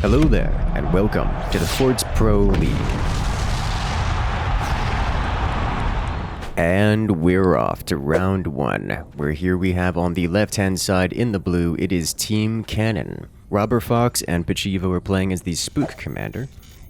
Hello there, and welcome to the Forts Pro League. And we're off to round one, where here we have on the left-hand side in the blue, it is Team Cannon. Robber Fox and Pachivo are playing as the Spook Commander.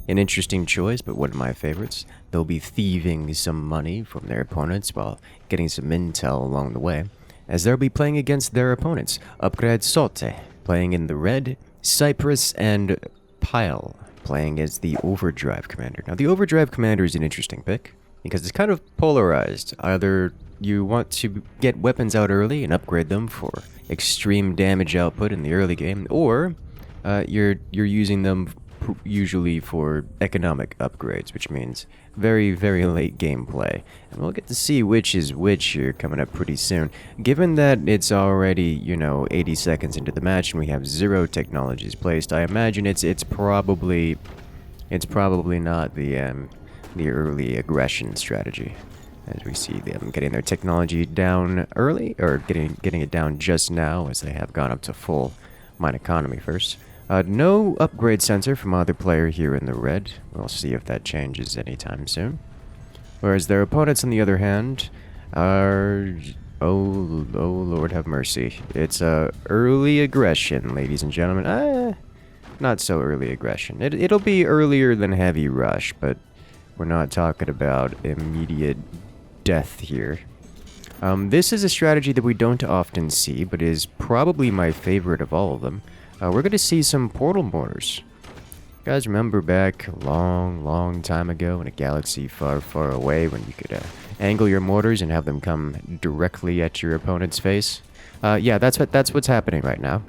An interesting choice, but one of my favorites. They'll be thieving some money from their opponents while getting some intel along the way, as they'll be playing against their opponents, Upgrade Sote, playing in the red, Cypress and Pile, playing as the Overdrive Commander. Now, the Overdrive Commander is an interesting pick, because it's kind of polarized. Either you want to get weapons out early and upgrade them for extreme damage output in the early game, or you're using them usually for economic upgrades, which means very, very late gameplay. And we'll get to see which is which here coming up pretty soon. Given that it's already, 80 seconds into the match and we have 0 technologies placed, I imagine it's probably not the early aggression strategy, as we see them getting their technology down early, or getting it down just now, as they have gone up to full mine economy first. No upgrade sensor from either player here in the red. We'll see if that changes anytime soon. Whereas their opponents, on the other hand, are... Oh Lord have mercy. It's early aggression, ladies and gentlemen. Not so early aggression. It'll be earlier than heavy rush, but we're not talking about immediate death here. This is a strategy that we don't often see, but is probably my favorite of all of them. We're going to see some portal mortars. You guys remember back a long time ago in a galaxy far, far away when you could angle your mortars and have them come directly at your opponent's face? Yeah, that's what's happening right now.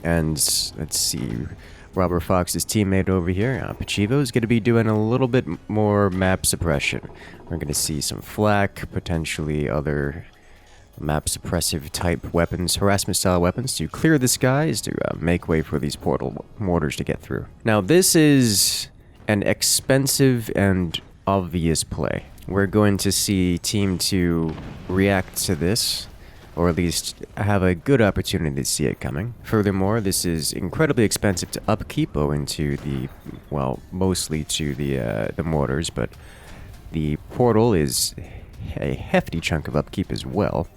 And let's see, Robber Fox's teammate over here, Pachivo, is going to be doing a little bit more map suppression. We're going to see some flak, potentially other map suppressive type weapons, harassment style weapons, to clear the skies to make way for these portal mortars to get through. Now, this is an expensive and obvious play. We're going to see Team 2 react to this, or at least have a good opportunity to see it coming. Furthermore, this is incredibly expensive to upkeep owing to the, well, mostly to the mortars, but the portal is a hefty chunk of upkeep as well.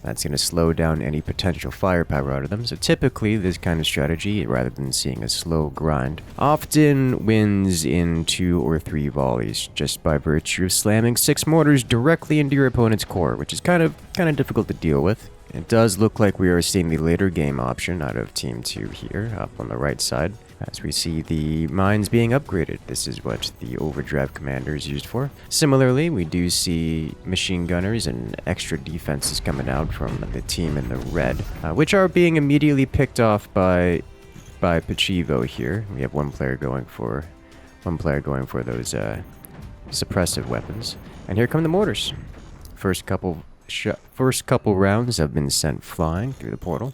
That's going to slow down any potential firepower out of them. So typically, this kind of strategy, rather than seeing a slow grind, often wins in 2 or 3 volleys, just by virtue of slamming 6 mortars directly into your opponent's core, which is kind of difficult to deal with. It does look like we are seeing the later game option out of Team 2 here, up on the right side, as we see the mines being upgraded. This is what the Overdrive Commander is used for. Similarly, we do see machine gunners and extra defenses coming out from the team in the red, which are being immediately picked off by Pachivo here. We have one player going for those suppressive weapons, and here come the mortars. First couple rounds have been sent flying through the portal.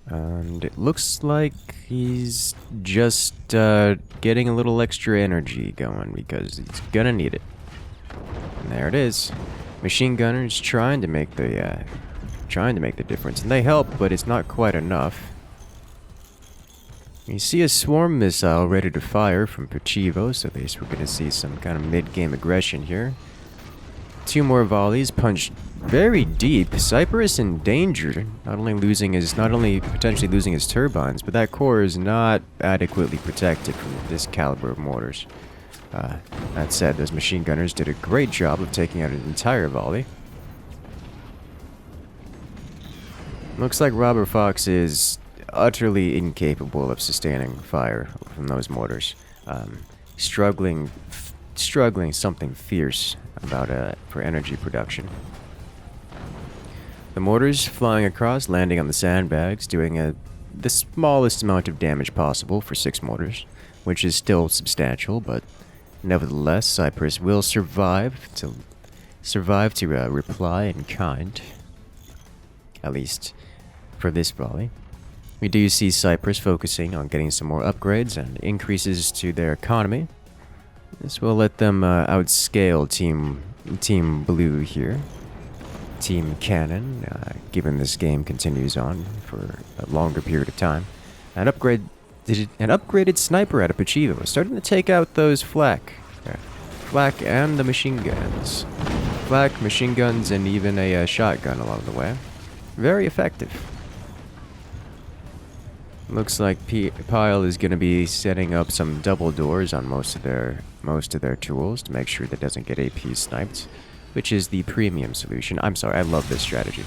And it looks like he's just getting a little extra energy going, because he's gonna need it. And there it is. Machine gunners trying to make the difference, and they help, but it's not quite enough. You see a swarm missile ready to fire from Pachivo, so at least we're gonna see some kind of mid-game aggression here. 2 more volleys punched very deep. Cypress in danger, not only potentially losing his turbines, but that core is not adequately protected from this caliber of mortars. That said, those machine gunners did a great job of taking out an entire volley. Looks like Robber Fox is utterly incapable of sustaining fire from those mortars. Struggling something fierce about for energy production. The mortars flying across, landing on the sandbags, doing the smallest amount of damage possible for 6 mortars, which is still substantial, but nevertheless, Cypress will survive to reply in kind, at least for this volley. We do see Cypress focusing on getting some more upgrades and increases to their economy. This will let them outscale Team Blue here. Team Cannon, given this game continues on for a longer period of time. And upgrade an upgraded sniper out of Pachivo, starting to take out those flak. Flak and the machine guns. Flak, machine guns, and even a shotgun along the way. Very effective. Looks like Pile is going to be setting up some double doors on most of their tools to make sure that doesn't get AP sniped, which is the premium solution. I'm sorry, I love this strategy.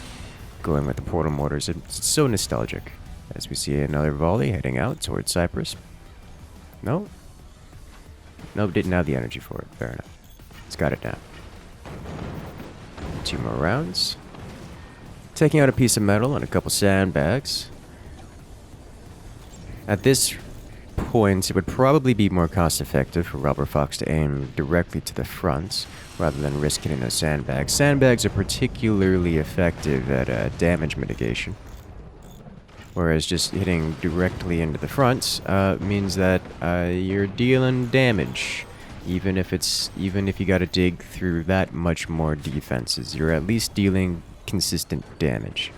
Going with the portal mortars, it's so nostalgic. As we see another volley heading out towards Cyprus. No? Nope, didn't have the energy for it. Fair enough. It's got it now. 2 more rounds. Taking out a piece of metal and a couple sandbags. At this point, it would probably be more cost effective for Rubber Fox to aim directly to the front rather than risk hitting those sandbags. Sandbags are particularly effective at damage mitigation. Whereas just hitting directly into the front means that you're dealing damage, even if you got to dig through that much more defenses. You're at least dealing consistent damage.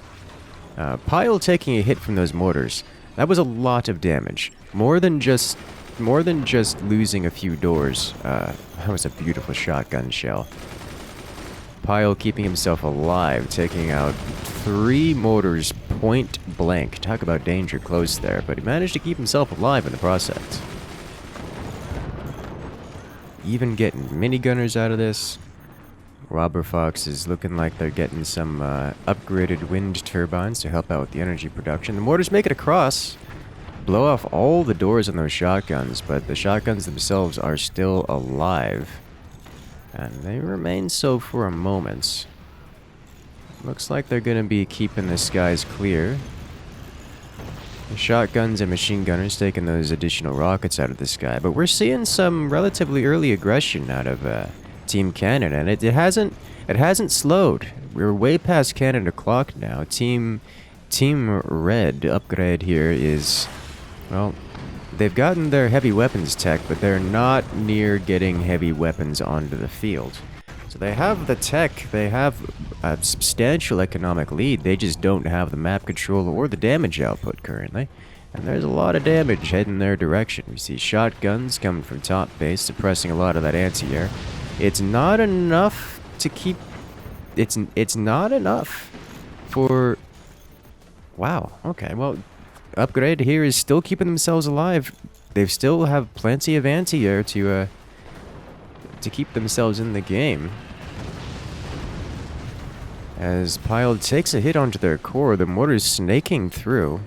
Pile taking a hit from those mortars, that was a lot of damage. More than just losing a few doors. That was a beautiful shotgun shell. Pile keeping himself alive, taking out 3 mortars point blank. Talk about danger close there, but he managed to keep himself alive in the process. Even getting minigunners out of this. Robber Fox is looking like they're getting some upgraded wind turbines to help out with the energy production. The mortars make it across, blow off all the doors on those shotguns, but the shotguns themselves are still alive. And they remain so for a moment. Looks like they're going to be keeping the skies clear. The shotguns and machine gunners taking those additional rockets out of the sky. But we're seeing some relatively early aggression out of Team Cannon, and it hasn't slowed. We're way past Canada clock now. Team Red upgrade here is, well, they've gotten their heavy weapons tech, but they're not near getting heavy weapons onto the field. So they have the tech, they have a substantial economic lead, they just don't have the map control or the damage output currently. And there's a lot of damage heading their direction. We see shotguns coming from top base, suppressing a lot of that anti-air. It's not enough to keep... It's not enough for... Wow, okay, well... Upgrade here is still keeping themselves alive. They still have plenty of anti-air to keep themselves in the game. As Pile takes a hit onto their core, the mortar's snaking through.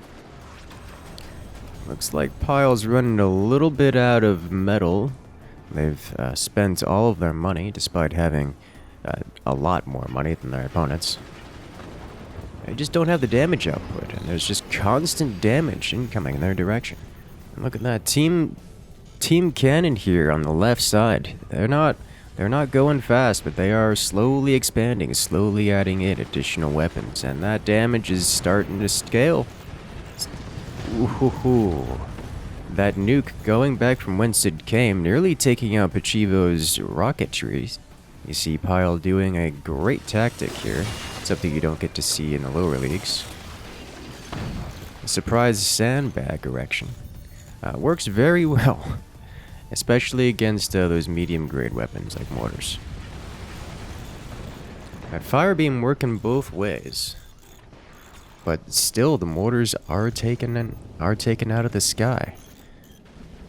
Looks like Pile's running a little bit out of metal. They've spent all of their money, despite having a lot more money than their opponents. They just don't have the damage output, and there's just constant damage incoming in their direction. And look at that, Team Cannon here on the left side. They're not going fast, but they are slowly expanding, slowly adding in additional weapons, and that damage is starting to scale. Ooh, that nuke going back from whence it came, nearly taking out Pachivo's rocketry. You see Pile doing a great tactic here. Something you don't get to see in the lower leagues. A surprise sandbag erection. Works very well, especially against those medium-grade weapons like mortars. That fire beam working both ways, but still the mortars are taken out of the sky.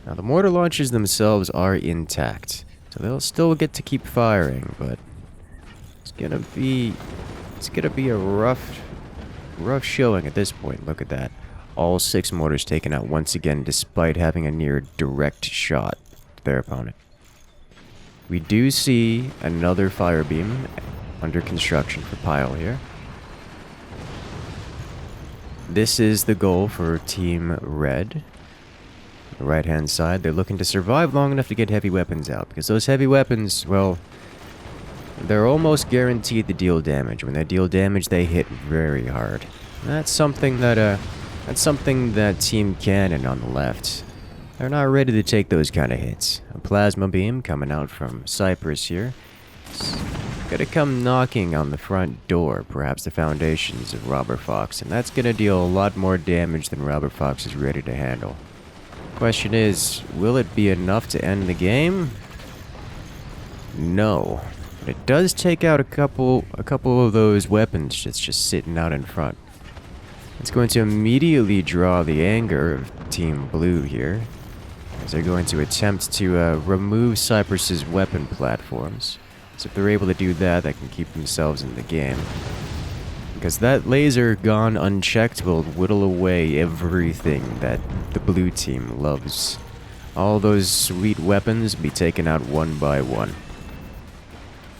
Now the mortar launchers themselves are intact, so they'll still get to keep firing, but it's gonna be a rough showing at this point. Look at that. All 6 mortars taken out once again, despite having a near direct shot to their opponent. We do see another fire beam under construction for Pile here. This is the goal for Team Red. The right-hand side, they're looking to survive long enough to get heavy weapons out, because those heavy weapons, well... they're almost guaranteed to deal damage. When they deal damage, they hit very hard. And that's something that Team Cannon on the left, they're not ready to take those kind of hits. A plasma beam coming out from Cyprus here. It's gonna come knocking on the front door, perhaps the foundations of Robber Fox, and that's gonna deal a lot more damage than Robber Fox is ready to handle. Question is, will it be enough to end the game? No. But it does take out a couple of those weapons that's just sitting out in front. It's going to immediately draw the anger of Team Blue here, as they're going to attempt to remove Cypress's weapon platforms. So if they're able to do that, they can keep themselves in the game. Because that laser gone unchecked will whittle away everything that the blue team loves. All those sweet weapons be taken out one by one.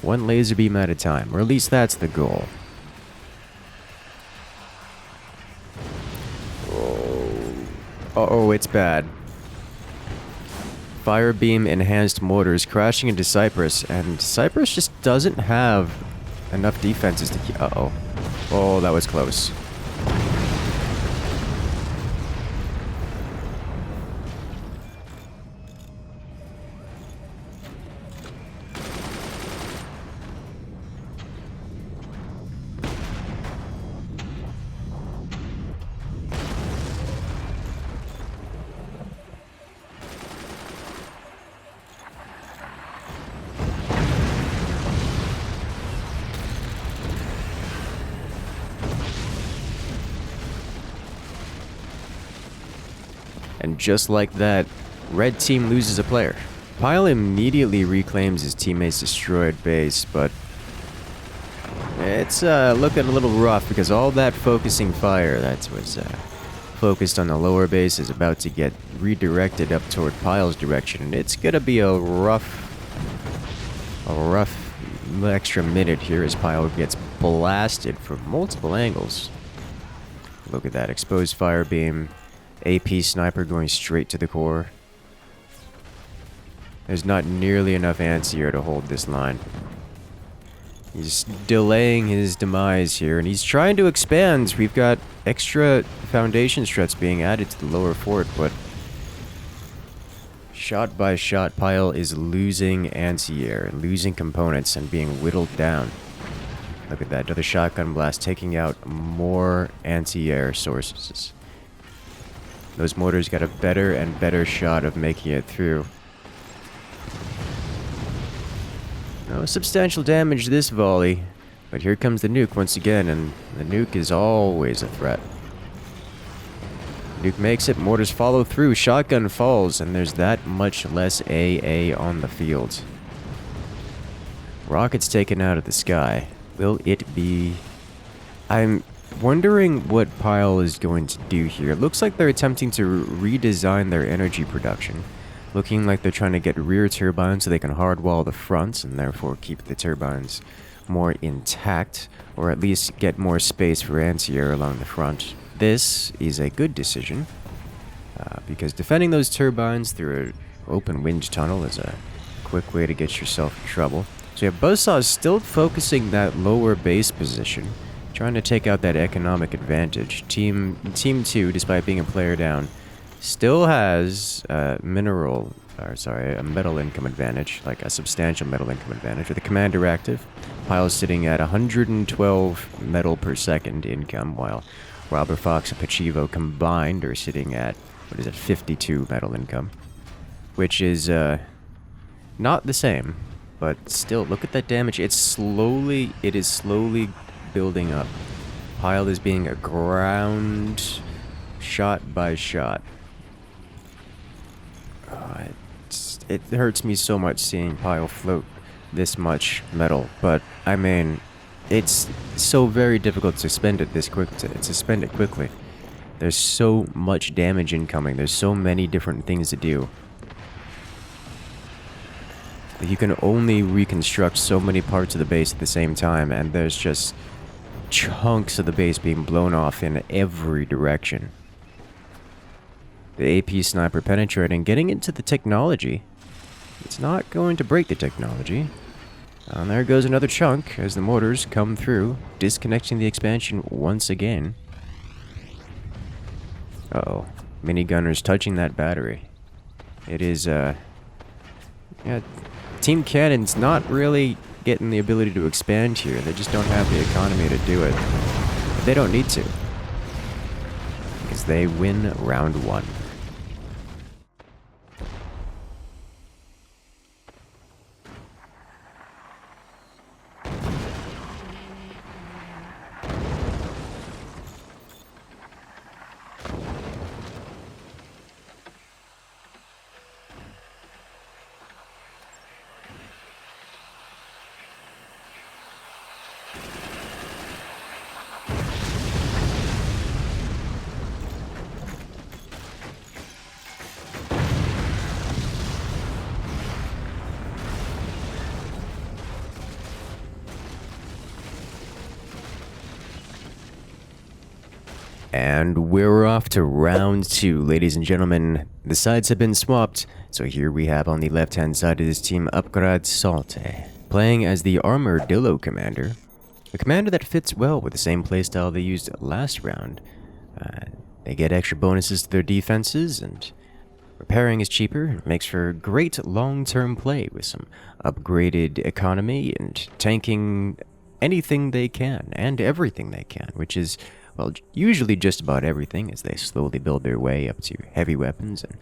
One laser beam at a time, or at least that's the goal. Oh, it's bad. Fire beam enhanced mortars crashing into Cypress, and Cypress just doesn't have enough defenses to keep. Uh-oh. Oh, that was close. And just like that, red team loses a player. Pyle immediately reclaims his teammate's destroyed base, but it's looking a little rough because all that focusing fire that was focused on the lower base is about to get redirected up toward Pyle's direction, and it's gonna be a rough extra minute here as Pyle gets blasted from multiple angles. Look at that exposed fire beam. AP sniper going straight to the core. There's not nearly enough anti-air to hold this line. He's delaying his demise here, and he's trying to expand. We've got extra foundation struts being added to the lower fort, but shot by shot, Pyle is losing anti-air, losing components, and being whittled down. Look at that, another shotgun blast taking out more anti-air sources. Those mortars got a better and better shot of making it through. No substantial damage this volley, but here comes the nuke once again, and the nuke is always a threat. Nuke makes it, mortars follow through, shotgun falls, and there's that much less AA on the field. Rockets taken out of the sky. Will it be... I'm wondering what Pyle is going to do here. It looks like they're attempting to redesign their energy production. Looking like they're trying to get rear turbines so they can hardwall the fronts and therefore keep the turbines more intact, or at least get more space for anti-air along the front. This is a good decision, because defending those turbines through an open wind tunnel is a quick way to get yourself in trouble. So yeah, Buzzsaw is still focusing that lower base position, trying to take out that economic advantage. Team 2, despite being a player down, still has a metal income advantage, like a substantial metal income advantage. With the commander active, Pyle's sitting at 112 metal per second income, while Robber Fox and Pachivo combined are sitting at, 52 metal income. Which is, not the same, but still, look at that damage. It is slowly building up. Pyle is being ground shot by shot. It hurts me so much seeing Pyle float this much metal, but I mean, it's so very difficult to spend it this quick to spend it quickly. There's so much damage incoming. There's so many different things to do. You can only reconstruct so many parts of the base at the same time, and there's just chunks of the base being blown off in every direction. The AP sniper penetrating, getting into the technology. It's not going to break the technology. And there goes another chunk as the mortars come through, disconnecting the expansion once again. Uh-oh. Minigunner's touching that battery. It is, yeah, Team Cannon's not really getting the ability to expand here. They just don't have the economy to do it. But they don't need to, because they win round 1. And we're off to round 2, ladies and gentlemen. The sides have been swapped, so here we have on the left-hand side of this team Armoured Salte, playing as the armadillo commander, a commander that fits well with the same playstyle they used last round. They get extra bonuses to their defenses, and repairing is cheaper. It makes for great long-term play with some upgraded economy and tanking anything they can and everything they can, which is, well, usually just about everything as they slowly build their way up to heavy weapons and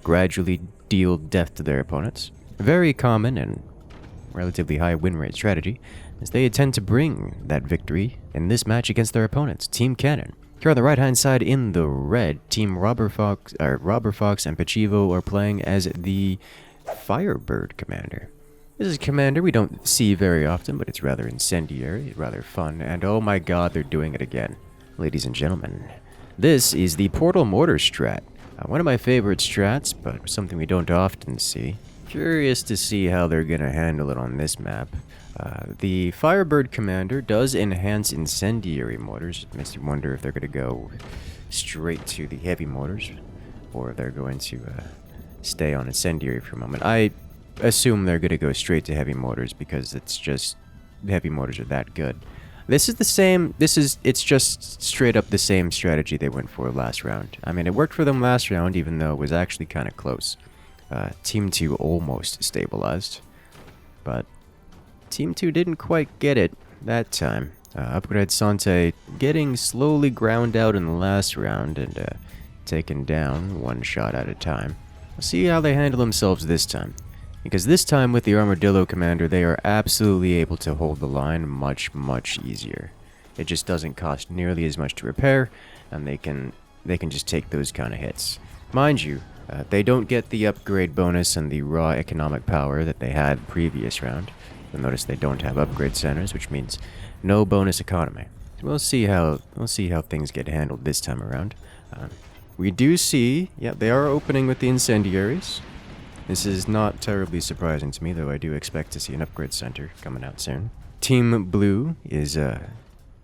gradually deal death to their opponents. A very common and relatively high win rate strategy, as they intend to bring that victory in this match against their opponents, Team Cannon. Here on the right-hand side in the red, Team Robber Fox and Pachivo are playing as the Firebird commander. This is a commander we don't see very often, but it's rather incendiary, rather fun, and oh my god, they're doing it again. Ladies and gentlemen, this is the Portal Mortar strat. One of my favorite strats, but something we don't often see. Curious to see how they're gonna handle it on this map. The Firebird commander does enhance incendiary mortars. It makes you wonder if they're gonna go straight to the heavy mortars, or if they're going to stay on incendiary for a moment. I assume they're gonna go straight to heavy mortars because it's just heavy mortars are that good. This is the same. It's just straight up the same strategy they went for last round. I mean, it worked for them last round, even though it was actually kind of close. Team 2 almost stabilized, but Team 2 didn't quite get it that time. Armoured Salte getting slowly ground out in the last round and taken down one shot at a time. We'll see how they handle themselves this time. Because this time with the Armadillo commander, they are absolutely able to hold the line much, much easier. It just doesn't cost nearly as much to repair, and they can just take those kind of hits. Mind you, they don't get the upgrade bonus and the raw economic power that they had the previous round. You'll notice they don't have upgrade centers, which means no bonus economy. So we'll see how things get handled this time around. We do see, yeah, they are opening with the incendiaries. This is not terribly surprising to me, though I do expect to see an upgrade center coming out soon. Team Blue is,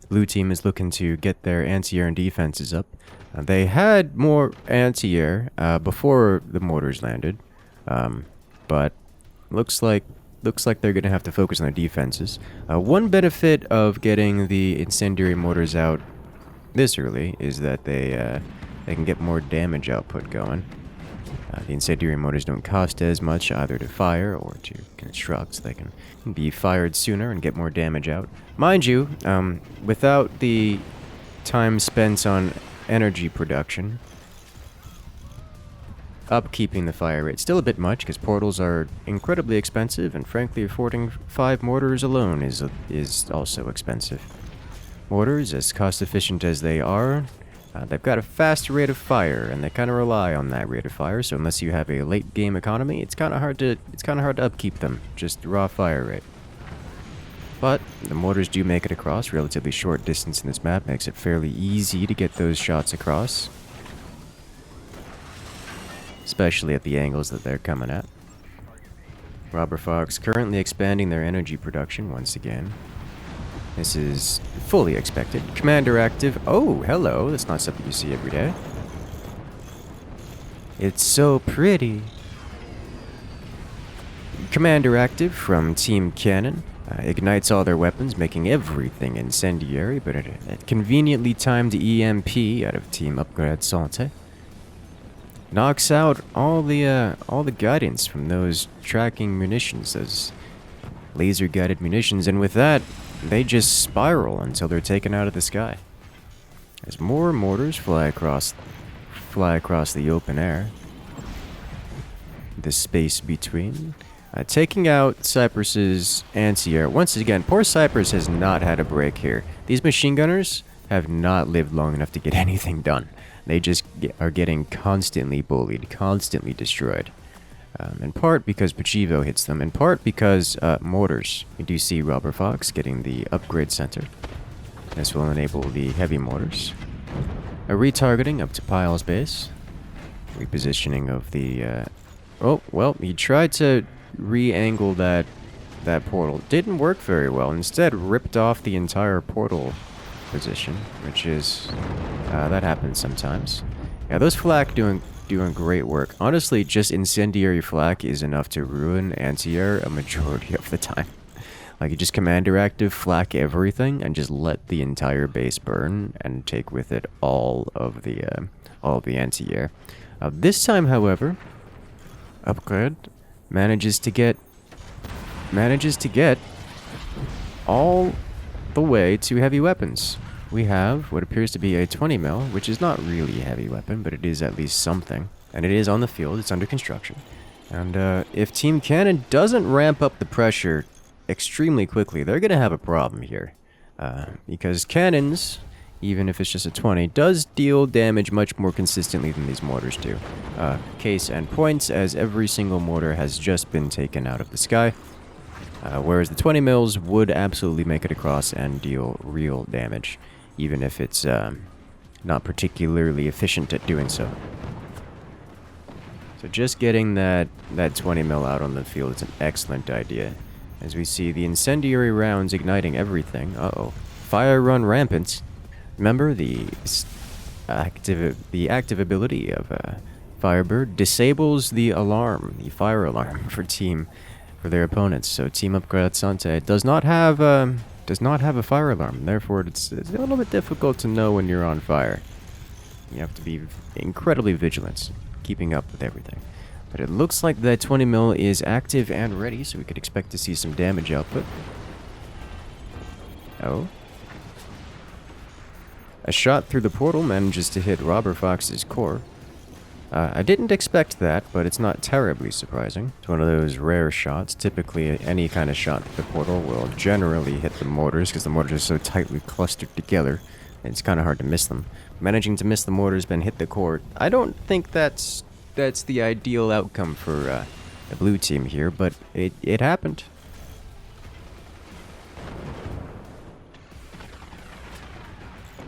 Blue team is looking to get their anti-air and defenses up. They had more anti-air before the mortars landed, but looks like they're gonna have to focus on their defenses. One benefit of getting the incendiary mortars out this early is that they can get more damage output going. The incendiary mortars don't cost as much either to fire or to construct, so they can be fired sooner and get more damage out. Mind you, without the time spent on energy production, upkeeping the fire rate still a bit much because portals are incredibly expensive, and frankly, affording 5 mortars alone is also expensive. Mortars, as cost efficient as they are, they've got a fast rate of fire, and they kind of rely on that rate of fire. So unless you have a late game economy, it's kind of hard to upkeep them. Just raw fire rate. But the mortars do make it across. Relatively short distance in this map makes it fairly easy to get those shots across, especially at the angles that they're coming at. Robber Fox currently expanding their energy production once again. This is fully expected. Commander active. Oh, hello. That's not something you see every day. It's so pretty. Commander active from Team Cannon. Ignites all their weapons, making everything incendiary, but at conveniently timed EMP out of Team Armoured Salte. Knocks out all the guidance from those tracking munitions, those laser-guided munitions, and with that, they just spiral until they're taken out of the sky. As more mortars fly across the open air, the space between, taking out Cypress's anti-air. Once again, poor Cypress has not had a break here. These machine gunners have not lived long enough to get anything done. They just are getting constantly bullied, constantly destroyed. In part because Pachivo hits them, in part because mortars. We do see Robber Fox getting the upgrade center. This will enable the heavy mortars. A retargeting up to Pyle's base. Repositioning of the... oh, well, he tried to re-angle that portal. Didn't work very well. Instead, ripped off the entire portal position, which is That happens sometimes. Yeah, those flak doing great work. Honestly, just incendiary flak is enough to ruin anti-air a majority of the time. Like, you just commander active, flak everything, and just let the entire base burn, and take with it all of the anti-air. This time, however, Upgrade manages to get all the way to heavy weapons. We have what appears to be a 20 mil, which is not really a heavy weapon, but it is at least something. And it is on the field, it's under construction. And if Team Cannon doesn't ramp up the pressure extremely quickly, they're going to have a problem here. Because cannons, even if it's just a 20, does deal damage much more consistently than these mortars do. Case and points, as every single mortar has just been taken out of the sky. Whereas the 20 mils would absolutely make it across and deal real damage, even if it's not particularly efficient at doing so. So just getting that 20 mil out on the field is an excellent idea. As we see the incendiary rounds igniting everything. Uh-oh. Fire run rampant. Remember, the active ability of Firebird disables the alarm, the fire alarm for their opponents. So Team Upgrade Sante does not have a fire alarm. Therefore, it's a little bit difficult to know when you're on fire. You have to be incredibly vigilant, keeping up with everything. But it looks like that 20 mil is active and ready, so we could expect to see some damage output. Oh. A shot through the portal manages to hit Robber Fox's core. I didn't expect that, but it's not terribly surprising. It's one of those rare shots. Typically, any kind of shot through the portal will generally hit the mortars, because the mortars are so tightly clustered together, and it's kind of hard to miss them. Managing to miss the mortars but hit the core, I don't think that's the ideal outcome for the blue team here, but it happened.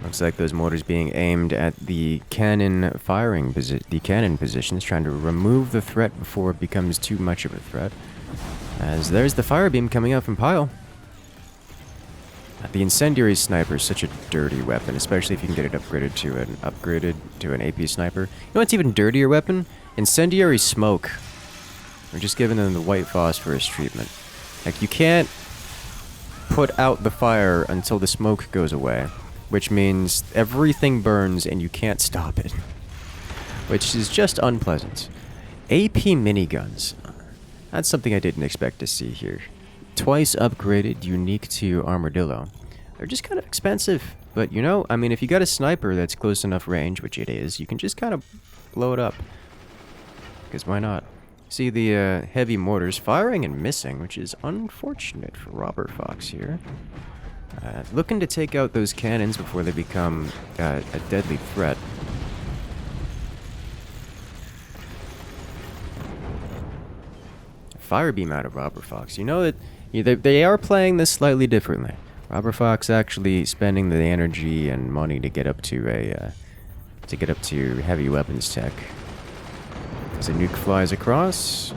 Looks like those mortars being aimed at the cannon positions, trying to remove the threat before it becomes too much of a threat. As there's the fire beam coming out from Pyle. The incendiary sniper is such a dirty weapon, especially if you can get it upgraded to an AP sniper. You know what's even dirtier weapon? Incendiary smoke. We're just giving them the white phosphorus treatment. Like, you can't put out the fire until the smoke goes away, which means everything burns and you can't stop it, which is just unpleasant. AP miniguns. That's something I didn't expect to see here. Twice upgraded, unique to Armadillo. They're just kind of expensive, but you know, I mean, if you got a sniper that's close enough range, which it is, you can just kind of blow it up. Because why not? See the heavy mortars firing and missing, which is unfortunate for Robber Fox here. Looking to take out those cannons before they become a deadly threat. Fire beam out of Robber Fox. You know that they are playing this slightly differently. Robber Fox actually spending the energy and money to get up to heavy weapons tech. As a nuke flies across,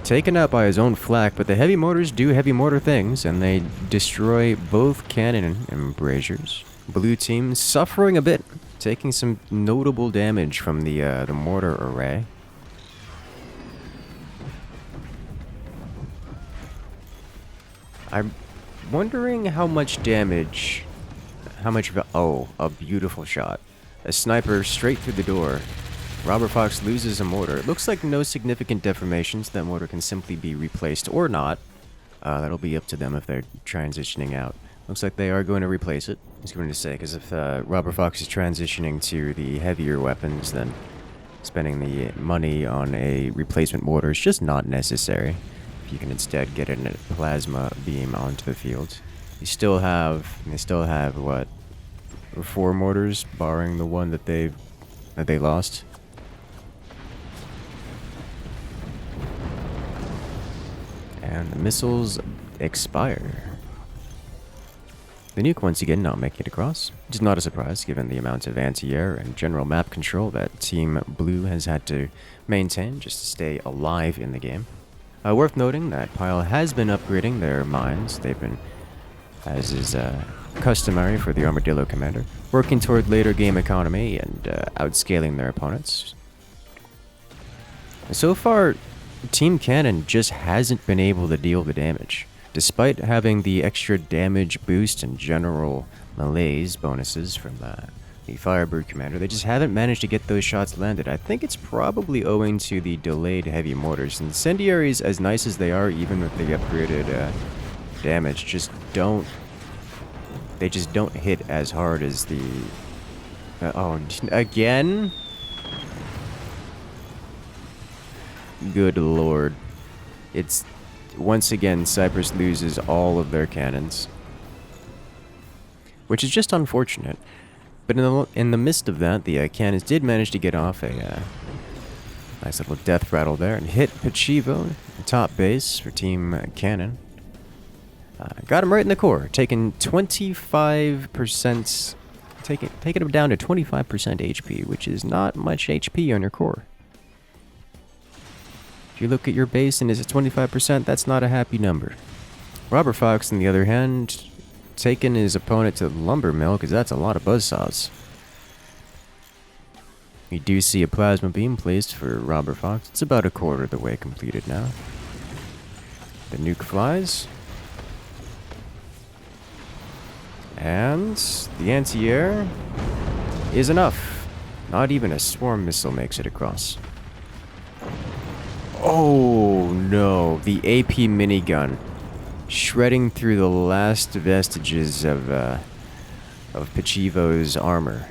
taken out by his own flak, but the heavy mortars do heavy mortar things, and they destroy both cannon embrasures. Blue team suffering a bit, taking some notable damage from the mortar array. I'm wondering how much damage, oh, a beautiful shot. A sniper straight through the door. Robber Fox loses a mortar. It looks like no significant deformations. That mortar can simply be replaced or not. That'll be up to them if they're transitioning out. Looks like they are going to replace it. I was going to say, because if Robber Fox is transitioning to the heavier weapons, then spending the money on a replacement mortar is just not necessary. If you can instead get a plasma beam onto the field. They still have what, 4 mortars, barring the one that they lost. And the missiles expire. The nuke once again not making it across, which is not a surprise given the amount of anti-air and general map control that Team Blue has had to maintain just to stay alive in the game. Worth noting that Pyle has been upgrading their mines. They've been as is customary for the Armadillo commander, working toward later game economy and outscaling their opponents. So far, Team Cannon just hasn't been able to deal the damage. Despite having the extra damage boost and general malaise bonuses from the Firebird commander, they just haven't managed to get those shots landed. I think it's probably owing to the delayed heavy mortars. Incendiaries, as nice as they are, even with the upgraded damage, just don't hit as hard as the... oh, again? Good lord. It's... once again, Cyprus loses all of their cannons. Which is just unfortunate. But in the midst of that, the cannons did manage to get off a nice little death rattle there and hit Pachivo, top base for Team Cannon. Got him right in the core, taking 25%, taking him down to 25% HP, which is not much HP on your core. If you look at your base and it's at 25%, that's not a happy number. Robber Fox, on the other hand, taking his opponent to the lumber mill, because that's a lot of buzzsaws. We do see a plasma beam placed for Robber Fox. It's about a quarter of the way completed now. The nuke flies. And the anti-air is enough. Not even a swarm missile makes it across. Oh no, the AP minigun. Shredding through the last vestiges of Pachivo's armor.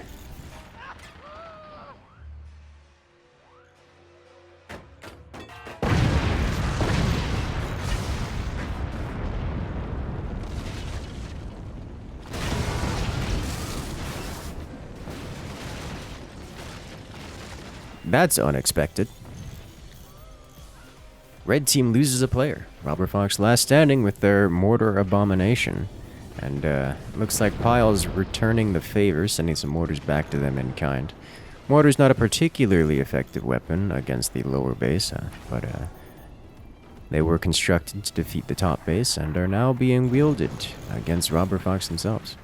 That's unexpected. Red team loses a player. Robber Fox last standing with their mortar abomination. And looks like Pyle's returning the favor, sending some mortars back to them in kind. Mortar's not a particularly effective weapon against the lower base, but they were constructed to defeat the top base and are now being wielded against Robber Fox themselves.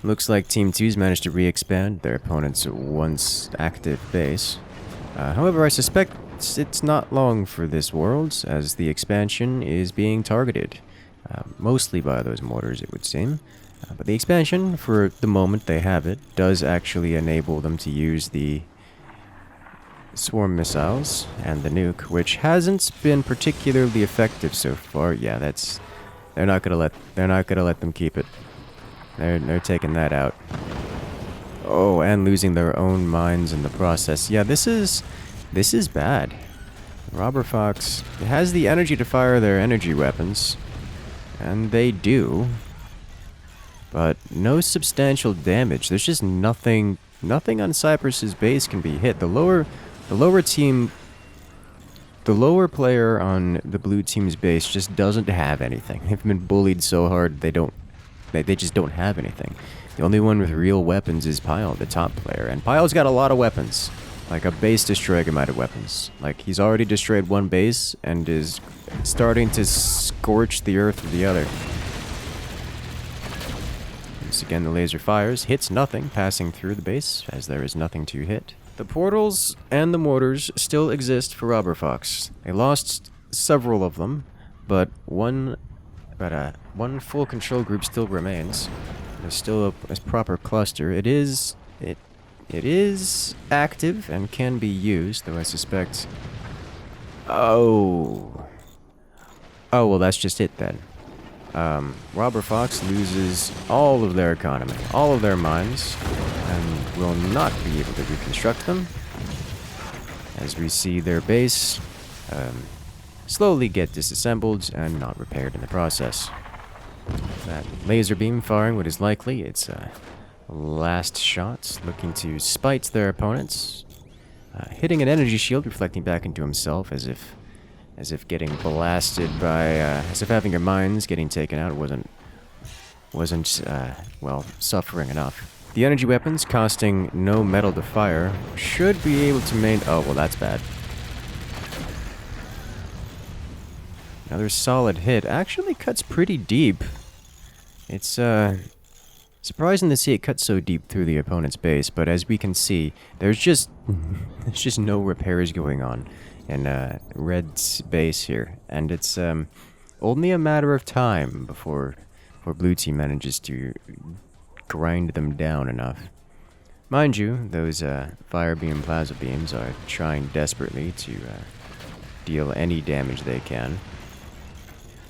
Looks like Team 2's managed to re-expand their opponent's once active base. However, I suspect it's not long for this world, as the expansion is being targeted. Mostly by those mortars, it would seem. But the expansion, for the moment they have it, does actually enable them to use the swarm missiles and the nuke, which hasn't been particularly effective so far. Yeah, they're not gonna let them keep it. They're taking that out. Oh, and losing their own mines in the process. Yeah, this is bad. Robber Fox has the energy to fire their energy weapons, and they do, but no substantial damage. There's just nothing on Cyprus's base can be hit. The lower player on the blue team's base just doesn't have anything. They've been bullied so hard they just don't have anything. The only one with real weapons is Pyle, the top player, and Pyle's got a lot of weapons. Like a base destroying amount of weapons. Like, he's already destroyed one base and is starting to scorch the earth with the other. Once again, the laser fires, hits nothing, passing through the base, as there is nothing to hit. The portals and the mortars still exist for Robber Fox. They lost several of them, but one full control group still remains. There's still a proper cluster. It is active and can be used, though I suspect... Oh, well, that's just it then. Robber Fox loses all of their economy, all of their mines, and will not be able to reconstruct them, as we see their base slowly get disassembled and not repaired in the process. That laser beam firing what is likely its last shot, looking to spite their opponents, hitting an energy shield, reflecting back into himself as if getting blasted by, as if having your mines getting taken out wasn't well, suffering enough. The energy weapons, costing no metal to fire, should be able to oh, well, that's bad. Another solid hit. Actually cuts pretty deep. It's surprising to see it cut so deep through the opponent's base, but as we can see, there's just no repairs going on in Red's base here, and it's only a matter of time before Blue Team manages to grind them down enough. Mind you, those fire beam plasma beams are trying desperately to deal any damage they can.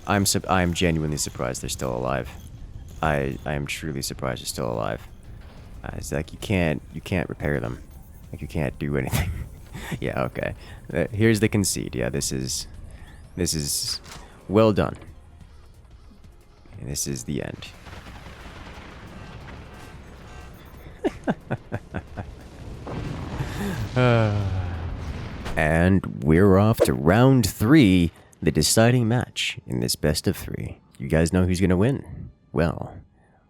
I'm genuinely surprised they're still alive. I am truly surprised they're still alive. It's like you can't repair them. Like you can't do anything. Yeah, okay. Here's the concede. Yeah, this is well done. And this is the end. And we're off to round 3, the deciding match in this best of 3. You guys know who's gonna win? Well,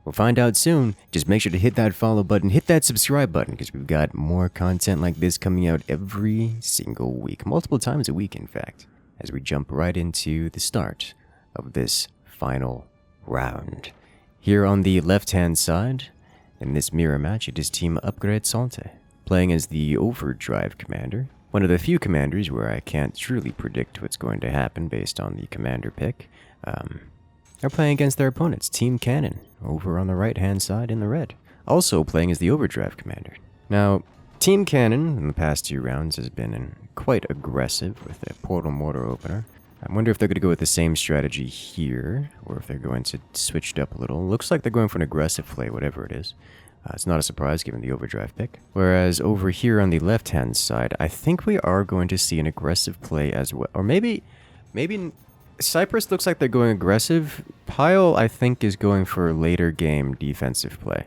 we'll find out soon. Just make sure to hit that follow button, hit that subscribe button, because we've got more content like this coming out every single week. Multiple times a week, in fact, as we jump right into the start of this final round. Here on the left-hand side, in this mirror match, it is Team Upgrade Salte, playing as the Overdrive Commander. One of the few commanders where I can't truly predict what's going to happen based on the commander pick. They're playing against their opponents, Team Cannon, over on the right-hand side in the red. Also playing as the Overdrive Commander. Now, Team Cannon in the past 2 rounds has been quite aggressive with a Portal Mortar opener. I wonder if they're going to go with the same strategy here, or if they're going to switch it up a little. Looks like they're going for an aggressive play, whatever it is. It's not a surprise given the Overdrive pick. Whereas over here on the left-hand side, I think we are going to see an aggressive play as well. Or maybe Cypress looks like they're going aggressive. Pyle, I think, is going for later game defensive play.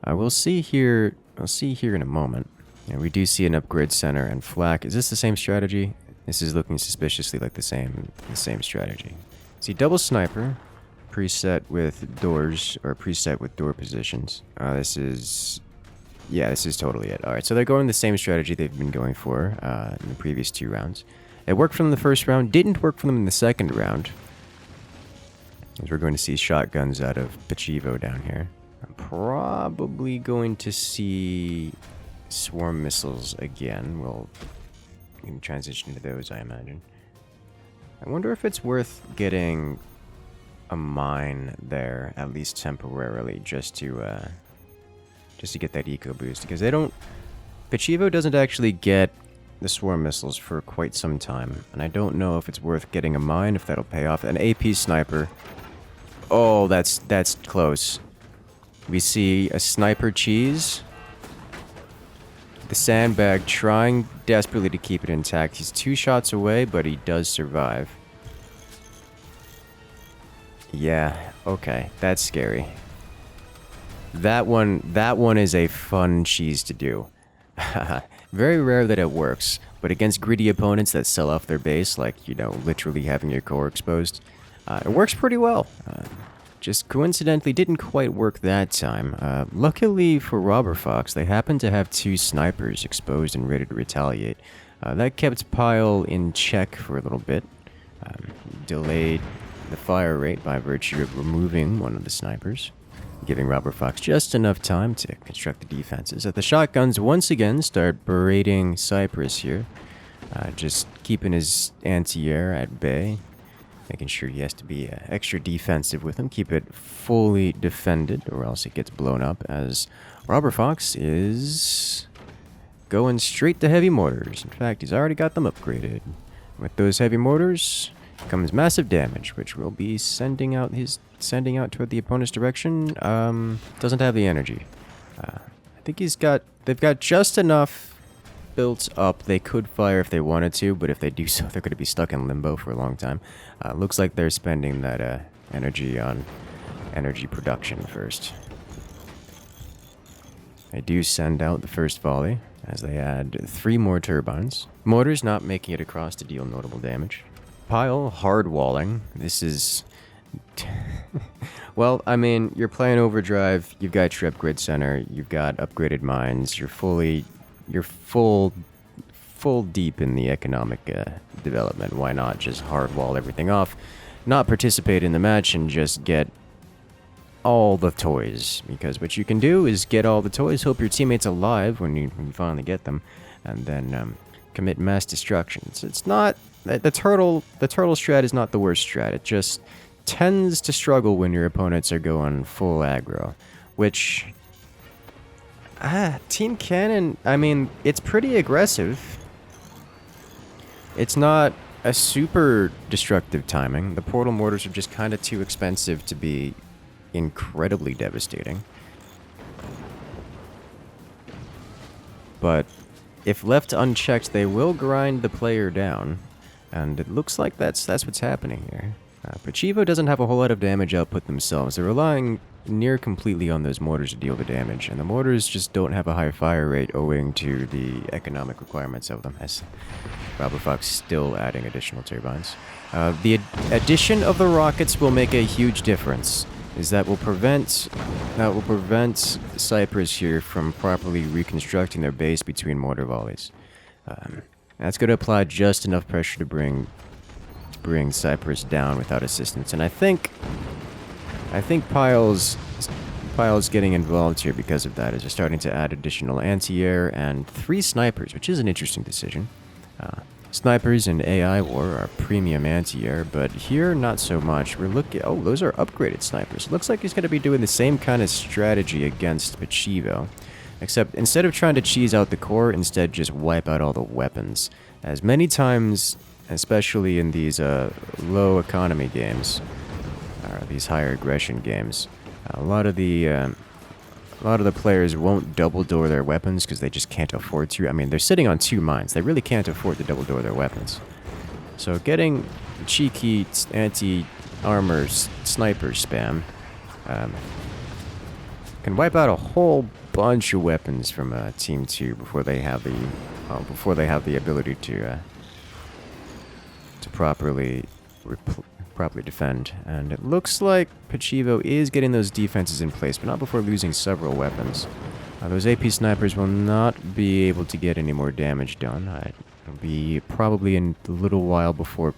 We'll see here. I'll see here in a moment. Yeah, we do see an upgrade center and flak. Is this the same strategy? This is looking suspiciously like the same strategy. See, double sniper, preset with doors, or preset with door positions. This is totally it. Alright, so they're going the same strategy they've been going for in the previous 2 rounds. It worked for them the first round, didn't work for them in the second round. As we're going to see shotguns out of Pachivo down here. I'm probably going to see swarm missiles again. We'll transition to those, I imagine. I wonder if it's worth getting a mine there, at least temporarily, just to get that eco boost, because they don't. Pachivo doesn't actually get the swarm missiles for quite some time, and I don't know if it's worth getting a mine, if that'll pay off. An AP sniper. Oh, that's close. We see a sniper cheese. The sandbag trying desperately to keep it intact. He's 2 shots away, but he does survive. Yeah, okay, that's scary. That one is a fun cheese to do. Very rare that it works, but against greedy opponents that sell off their base, like, you know, literally having your core exposed, it works pretty well. Just coincidentally didn't quite work that time. Luckily for Robber Fox, they happened to have 2 snipers exposed and ready to retaliate. That kept Pyle in check for a little bit. Delayed the fire rate by virtue of removing one of the snipers, giving Robber Fox just enough time to construct the defenses. The shotguns once again start berating Cypress here, just keeping his anti-air at bay, making sure he has to be extra defensive with him, keep it fully defended or else it gets blown up, as Robber Fox is going straight to heavy mortars. In fact, he's already got them upgraded. With those heavy mortars comes massive damage, which will be sending out toward the opponent's direction. Doesn't have the energy. I think they've got just enough built up. They could fire if they wanted to, but if they do so, they're going to be stuck in limbo for a long time. Looks like they're spending that energy on energy production first. They do send out the first volley, as they add 3 more turbines. Mortars not making it across to deal notable damage. Pyle hard walling. This is well, I mean, you're playing Overdrive, you've got your upgrade center, you've got upgraded mines, you're full deep in the economic development. Why not just hard wall everything off, not participate in the match, and just get all the toys, because what you can do is get all the toys, hope your teammate's alive when you finally get them, and then commit mass destruction. It's not the turtle strat is not the worst strat. It just tends to struggle when your opponents are going full aggro, which Team Cannon, I mean, it's pretty aggressive. It's not a super destructive timing. The portal mortars are just kind of too expensive to be incredibly devastating. But if left unchecked, they will grind the player down, and it looks like that's what's happening here. Pachivo doesn't have a whole lot of damage output themselves. They're relying near completely on those mortars to deal the damage, and the mortars just don't have a high fire rate owing to the economic requirements of them, as Rubberfox still adding additional turbines. The addition of the rockets will make a huge difference, is that will prevent Cyprus here from properly reconstructing their base between mortar volleys. That's going to apply just enough pressure to bring Cyprus down without assistance, and I think Pile's getting involved here because of that, as they're starting to add additional anti-air and 3 snipers, which is an interesting decision. Snipers in AI War are premium anti-air, but here not so much. We're looking... Oh, those are upgraded snipers. Looks like he's going to be doing the same kind of strategy against Pachivo, except instead of trying to cheese out the core, instead just wipe out all the weapons. As many times, especially in these low economy games, or these higher aggression games, a lot of the players won't double door their weapons because they just can't afford to. I mean, they're sitting on 2 mines. They really can't afford to double door their weapons. So getting cheeky anti-armor sniper spam can wipe out a whole bunch of weapons from Team 2 before they have the ability to properly defend. And it looks like Pachivo is getting those defenses in place, but not before losing several weapons. Those AP snipers will not be able to get any more damage done. It'll be probably in a little while before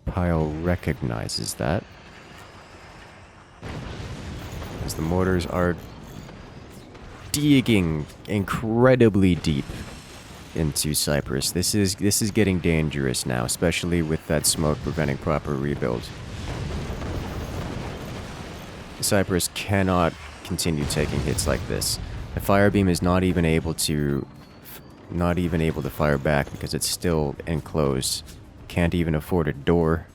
Pile recognizes that, as the mortars are digging incredibly deep into Cyprus. This is getting dangerous now, especially with that smoke preventing proper rebuild. Cyprus cannot continue taking hits like this. The fire beam is not even able to fire back because it's still enclosed. Can't even afford a door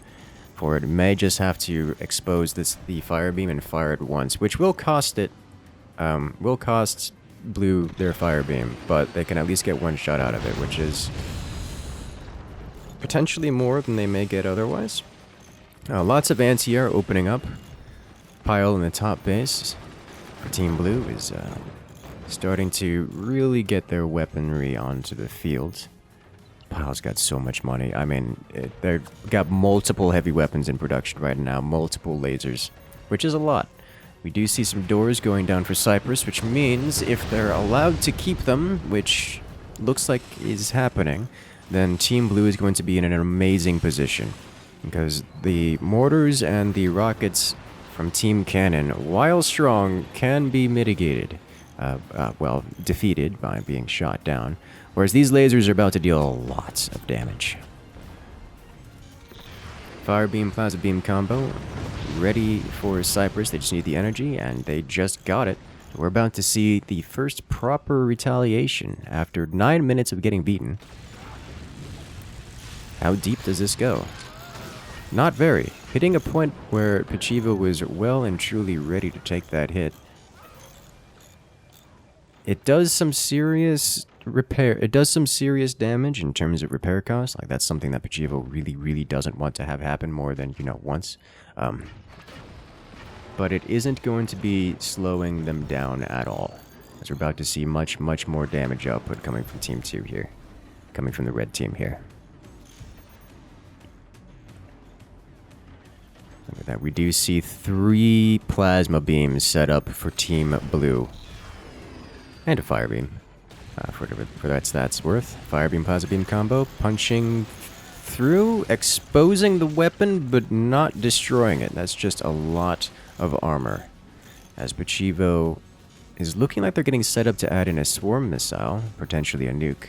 for it. May just have to expose the fire beam and fire it once, which will cost Blue their fire beam, but they can at least get one shot out of it, which is potentially more than they may get otherwise. Lots of anti-air opening up. Pile in the top base for Team Blue is starting to really get their weaponry onto the field. Pile's got so much money. I mean, they've got multiple heavy weapons in production right now, multiple lasers, which is a lot. We do see some doors going down for Cyprus, which means if they're allowed to keep them, which looks like is happening, then Team Blue is going to be in an amazing position, because the mortars and the rockets from Team Cannon, while strong, can be mitigated, well, defeated by being shot down, whereas these lasers are about to deal lots of damage. Fire beam, plasma beam combo, ready for Cyprus. They just need the energy, and they just got it. We're about to see the first proper retaliation after 9 minutes of getting beaten. How deep does this go? Not very. Hitting a point where Pachivo was well and truly ready to take that hit. It does some serious repair. It does some serious damage in terms of repair costs. Like, that's something that Pachivo really, really doesn't want to have happen more than, once. But it isn't going to be slowing them down at all, as we're about to see much, much more damage output coming from Team 2 here. Coming from the red team here. Look at that. We do see 3 plasma beams set up for Team Blue. And a fire beam. For that's worth. Fire beam, plasma beam combo. Punching through, exposing the weapon, but not destroying it. That's just a lot of armor. as Pachivo is looking like they're getting set up to add in a swarm missile, potentially a nuke.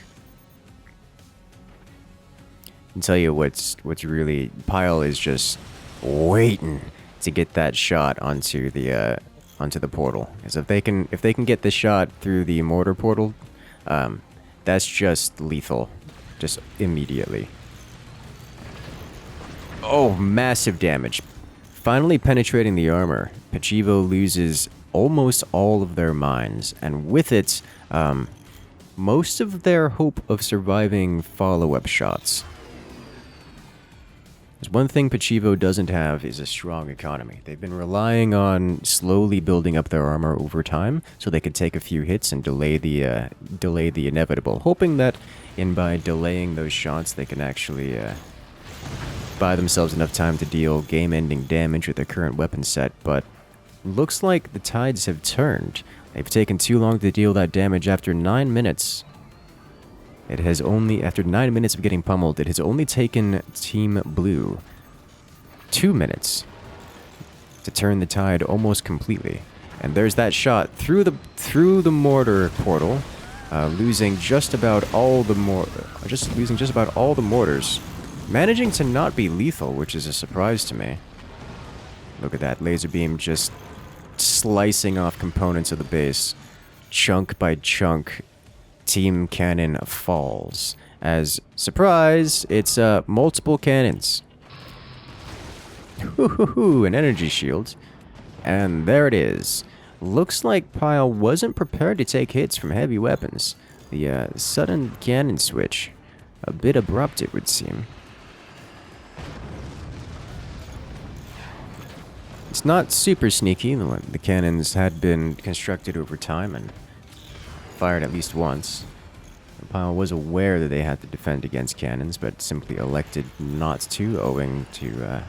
I can tell you what's really... Pyle is just waiting to get that shot onto the portal. Because if they can get the shot through the mortar portal, that's just lethal, just immediately. Oh, massive damage. Finally penetrating the armor, Pachivo loses almost all of their mines, and with it, most of their hope of surviving follow-up shots. There's one thing Pachivo doesn't have is a strong economy. They've been relying on slowly building up their armor over time, so they could take a few hits and delay the inevitable, hoping that by delaying those shots, they can actually buy themselves enough time to deal game-ending damage with their current weapon set. But looks like the tides have turned. They've taken too long to deal that damage. After 9 minutes. After 9 minutes of getting pummeled, it has only taken Team Blue 2 minutes to turn the tide almost completely. And there's that shot through the mortar portal, losing just about all the mortars, managing to not be lethal, which is a surprise to me. Look at that laser beam just slicing off components of the base, chunk by chunk. Team Cannon falls. As, surprise, it's multiple cannons. Hoo-hoo-hoo, an energy shield. And there it is. Looks like Pyle wasn't prepared to take hits from heavy weapons. The sudden cannon switch. A bit abrupt, it would seem. It's not super sneaky. The cannons had been constructed over time and fired at least once. Pyle was aware that they had to defend against cannons, but simply elected not to, owing to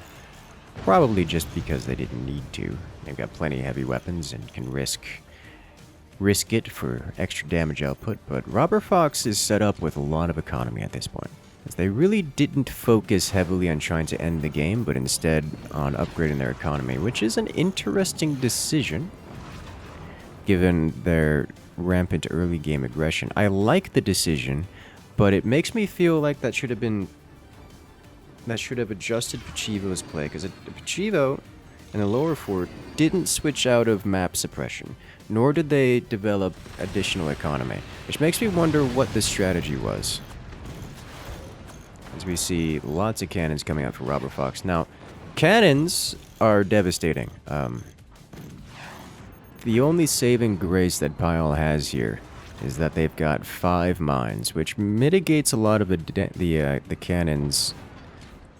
probably just because they didn't need to. They've got plenty of heavy weapons and can risk it for extra damage output. But Robber Fox is set up with a lot of economy at this point, as they really didn't focus heavily on trying to end the game, but instead on upgrading their economy, which is an interesting decision given their rampant early game aggression. I like the decision, but it makes me feel like that should have adjusted Pachivo's play, because Pachivo in the lower fort didn't switch out of map suppression, nor did they develop additional economy, which makes me wonder what the strategy was. As we see lots of cannons coming out for Robber Fox. Now, cannons are devastating. The only saving grace that Pyle has here is that they've got 5 mines, which mitigates a lot of the cannons'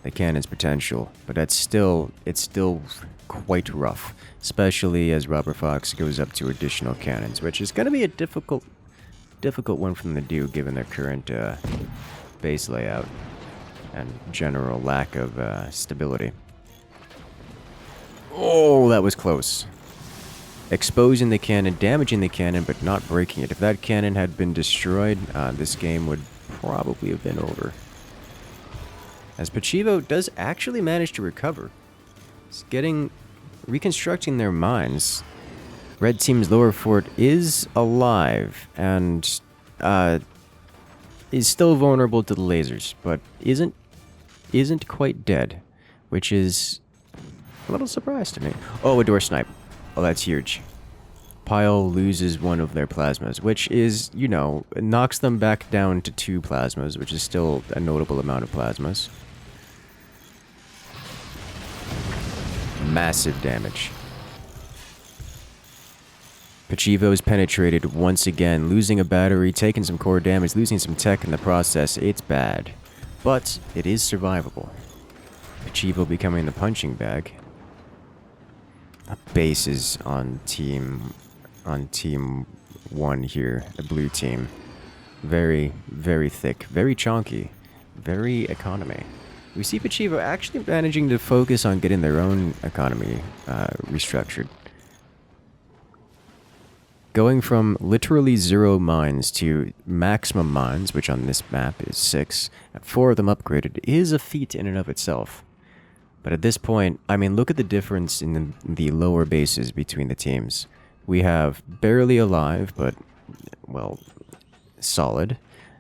potential. But it's still quite rough, especially as Robber Fox goes up to additional cannons, which is going to be a difficult one for them to do given their current base layout and general lack of stability. Oh, that was close. Exposing the cannon, damaging the cannon, but not breaking it. If that cannon had been destroyed, this game would probably have been over. As Pachivo does actually manage to recover. It's reconstructing their mines. Red Team's lower fort is alive and is still vulnerable to the lasers, but isn't quite dead, which is a little surprise to me. Oh, a door snipe. Oh, that's huge. Pyle loses one of their plasmas, which is, knocks them back down to 2 plasmas, which is still a notable amount of plasmas. Massive damage. Pachivo's penetrated once again, losing a battery, taking some core damage, losing some tech in the process. It's bad, but it is survivable. Pachivo becoming the punching bag. Bases on team 1 here, the blue team. Very, very thick, very chonky, very economy. We see Pachivo actually managing to focus on getting their own economy restructured. Going from literally 0 mines to maximum mines, which on this map is 6, and 4 of them upgraded, is a feat in and of itself. But at this point, I mean, look at the difference in the lower bases between the teams. We have barely alive, but, well, solid.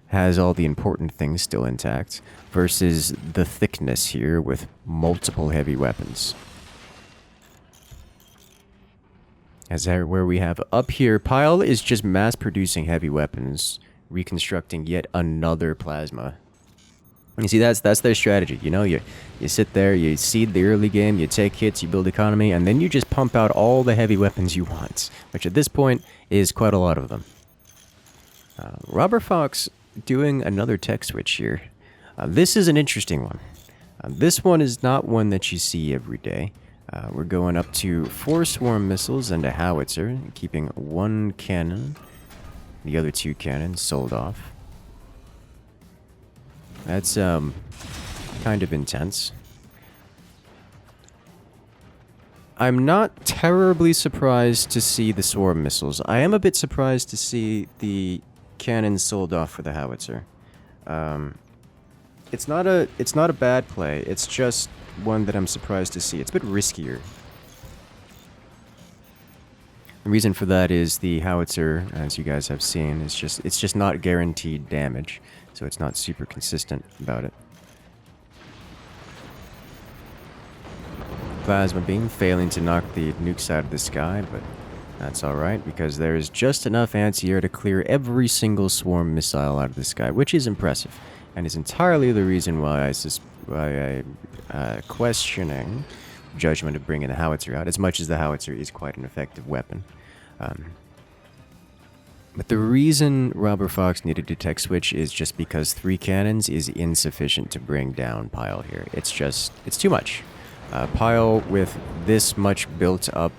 Has all the important things still intact, versus the thickness here with multiple heavy weapons. As where we have up here, Pile is just mass producing heavy weapons, reconstructing yet another plasma. You see, that's their strategy. You know, you sit there, you seed the early game, you take hits, you build economy, and then you just pump out all the heavy weapons you want, which at this point is quite a lot of them. Robber Fox doing another tech switch here. This is an interesting one. This one is not one that you see every day. We're going up to 4 swarm missiles and a howitzer, keeping 1 cannon, the other 2 cannons sold off. That's kind of intense. I'm not terribly surprised to see the swarm missiles. I am a bit surprised to see the cannons sold off for the howitzer. It's not a bad play. It's just one that I'm surprised to see. It's a bit riskier. The reason for that is the howitzer, as you guys have seen, it's just not guaranteed damage, so it's not super consistent about it. Plasma beam failing to knock the nukes out of the sky, but that's alright, because there is just enough anti-air to clear every single swarm missile out of the sky, which is impressive, and is entirely the reason why I'm questioning judgment of bringing the howitzer out, as much as the howitzer is quite an effective weapon. But the reason Robber Fox needed to tech switch is just because 3 cannons is insufficient to bring down Pile here. It's too much. Pile with this much built up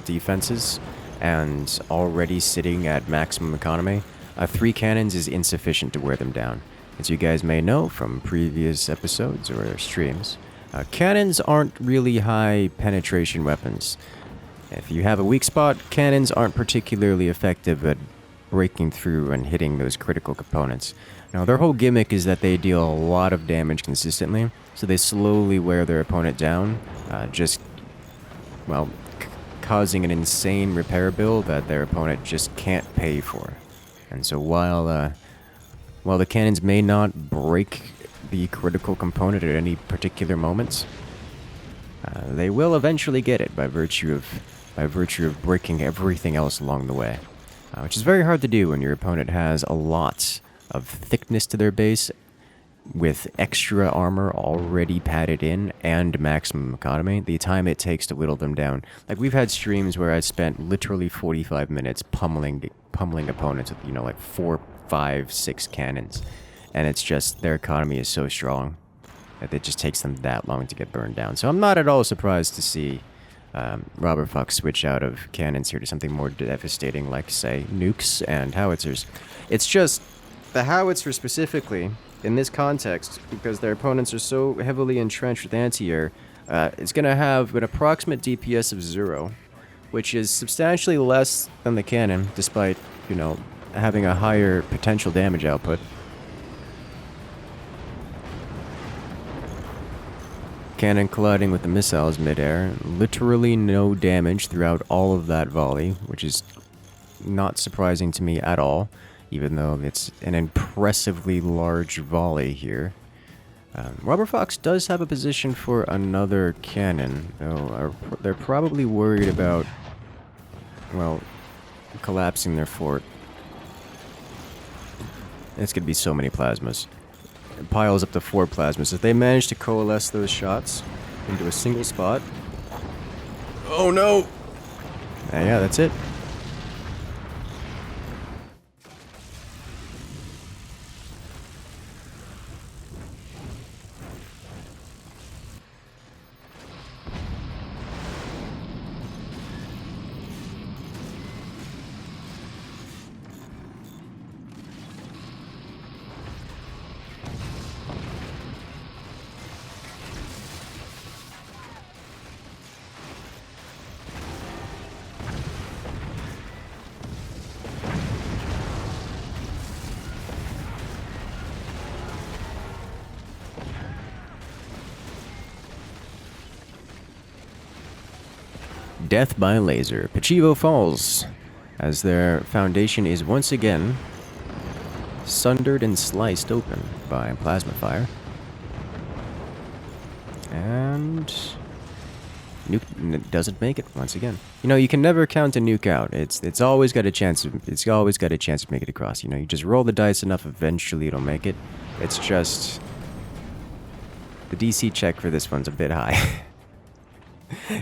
defenses and already sitting at maximum economy, 3 cannons is insufficient to wear them down. As you guys may know from previous episodes or streams, cannons aren't really high penetration weapons. If you have a weak spot, cannons aren't particularly effective at breaking through and hitting those critical components. Now, their whole gimmick is that they deal a lot of damage consistently, so they slowly wear their opponent down, causing an insane repair bill that their opponent just can't pay for. And so while the cannons may not break the critical component at any particular moments, they will eventually get it by virtue of breaking everything else along the way, which is very hard to do when your opponent has a lot of thickness to their base with extra armor already padded in and maximum economy. The time it takes to whittle them down, like we've had streams where I spent literally 45 minutes pummeling opponents with, like 4, 5, 6 cannons, and it's just their economy is so strong that it just takes them that long to get burned down. So I'm not at all surprised to see Robber Fox switch out of cannons here to something more devastating, like, say, nukes and howitzers. It's just the howitzer specifically, in this context, because their opponents are so heavily entrenched with anti-air, it's going to have an approximate DPS of 0, which is substantially less than the cannon, despite, having a higher potential damage output. Cannon colliding with the missiles mid-air, literally no damage throughout all of that volley, which is not surprising to me at all, even though it's an impressively large volley here. Robber Fox does have a position for another cannon, though they're probably worried about, collapsing their fort. It's going to be so many plasmas. It piles up to 4 plasmas. If they manage to coalesce those shots into a single spot... Oh no! Yeah, that's it. Death by laser. Pachivo falls as their foundation is once again sundered and sliced open by plasma fire. And nuke doesn't make it once again. You know, you can never count a nuke out. It's always got a chance of making it across. You know, you just roll the dice enough, eventually it'll make it. It's just the DC check for this one's a bit high.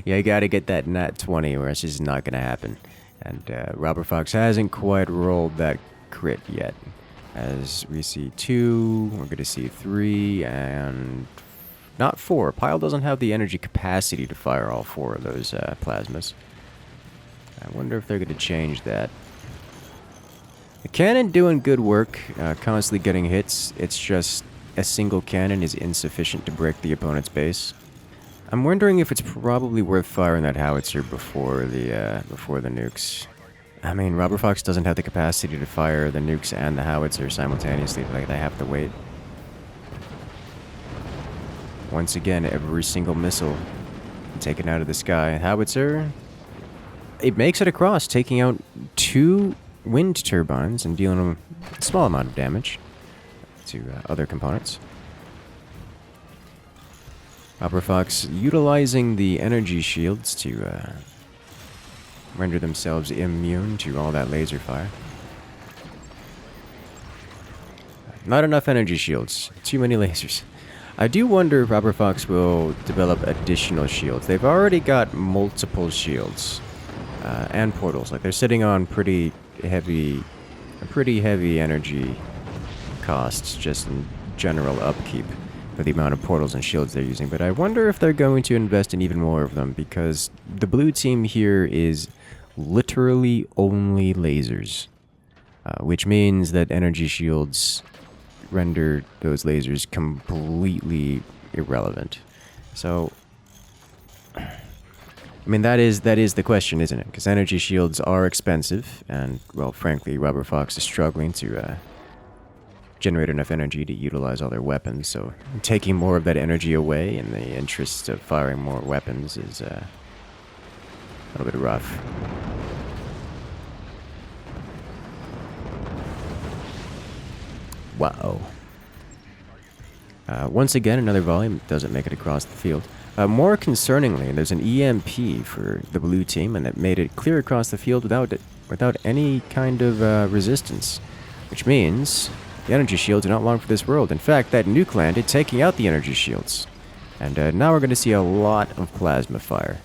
Yeah, you gotta get that nat 20 or it's just not gonna happen. And Robert Fox hasn't quite rolled that crit yet. As we see 2, we're gonna see 3, and not 4. Pile doesn't have the energy capacity to fire all 4 of those plasmas. I wonder if they're gonna change that. The cannon doing good work, constantly getting hits. It's just a single cannon is insufficient to break the opponent's base. I'm wondering if it's probably worth firing that howitzer before the nukes. I mean, Robert Fox doesn't have the capacity to fire the nukes and the howitzer simultaneously. Like, they have to wait. Once again, every single missile taken out of the sky. Howitzer, it makes it across, taking out 2 wind turbines and dealing a small amount of damage to other components. Robert Fox utilizing the energy shields to render themselves immune to all that laser fire. Not enough energy shields. Too many lasers. I do wonder if Robert Fox will develop additional shields. They've already got multiple shields and portals. Like, they're sitting on pretty heavy energy costs just in general upkeep for the amount of portals and shields they're using. But I wonder if they're going to invest in even more of them, because the blue team here is literally only lasers, which means that energy shields render those lasers completely irrelevant. So, I mean, that is the question, isn't it? Because energy shields are expensive, and, well, frankly, Robert Fox is struggling to generate enough energy to utilize all their weapons, so taking more of that energy away in the interest of firing more weapons is a little bit rough. Wow. Once again, another volume doesn't make it across the field. More concerningly, there's an EMP for the blue team, and that made it clear across the field without any kind of resistance, which means the energy shields are not long for this world. In fact, that nuke landed, taking out the energy shields. And now we're going to see a lot of plasma fire.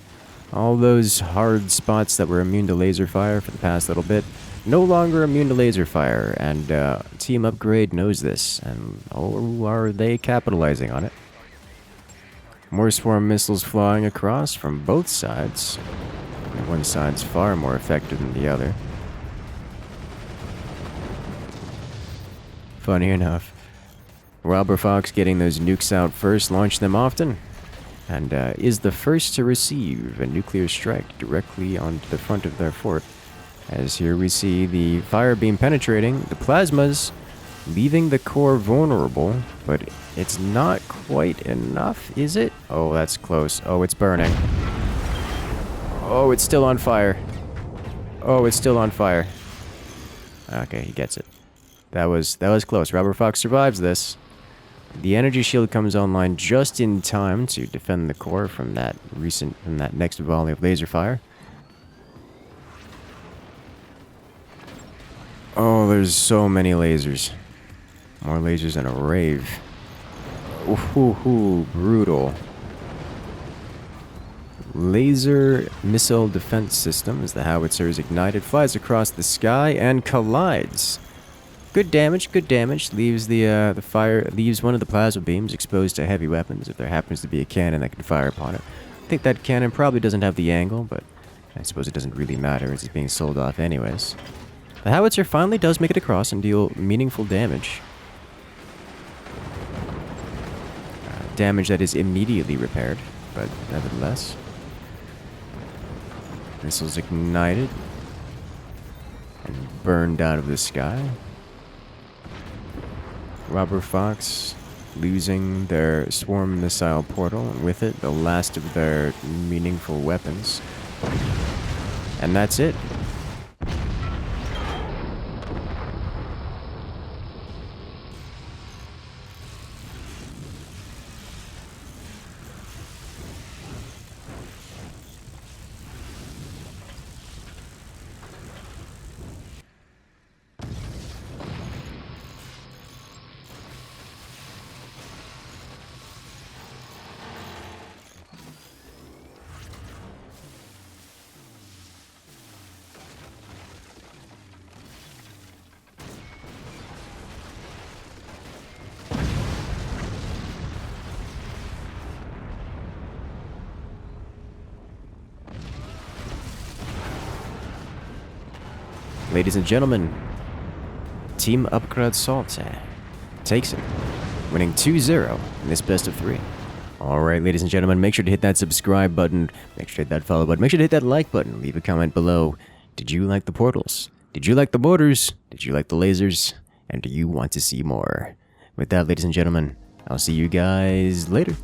All those hard spots that were immune to laser fire for the past little bit, no longer immune to laser fire. And Team Upgrade knows this. And oh, are they capitalizing on it? More swarm missiles flying across from both sides. And one side's far more effective than the other. Funny enough, Robert Fox getting those nukes out first, launched them often, and is the first to receive a nuclear strike directly onto the front of their fort. As here we see the fire beam penetrating, the plasmas leaving the core vulnerable, but it's not quite enough, is it? Oh, that's close. Oh, it's burning. Oh, it's still on fire. Oh, it's still on fire. Okay, he gets it. That was close. Robert Fox survives this. The energy shield comes online just in time to defend the core from that next volley of laser fire. Oh, there's so many lasers. More lasers than a rave. Ooh, brutal. Laser missile defense system as the howitzer is ignited, flies across the sky and collides. Good damage. Leaves leaves one of the plasma beams exposed to heavy weapons if there happens to be a cannon that can fire upon it. I think that cannon probably doesn't have the angle, but I suppose it doesn't really matter as it's being sold off anyways. The howitzer finally does make it across and deal meaningful damage. Damage that is immediately repaired, but nevertheless. Missiles ignited and burned out of the sky. Robert Fox losing their swarm missile portal, and with it the last of their meaningful weapons. And that's it. Ladies and gentlemen, Team Upgrade Salt takes it, winning 2-0 in this best of 3. Alright, ladies and gentlemen, make sure to hit that subscribe button, make sure to hit that follow button, make sure to hit that like button, leave a comment below. Did you like the portals? Did you like the mortars? Did you like the lasers? And do you want to see more? With that, ladies and gentlemen, I'll see you guys later.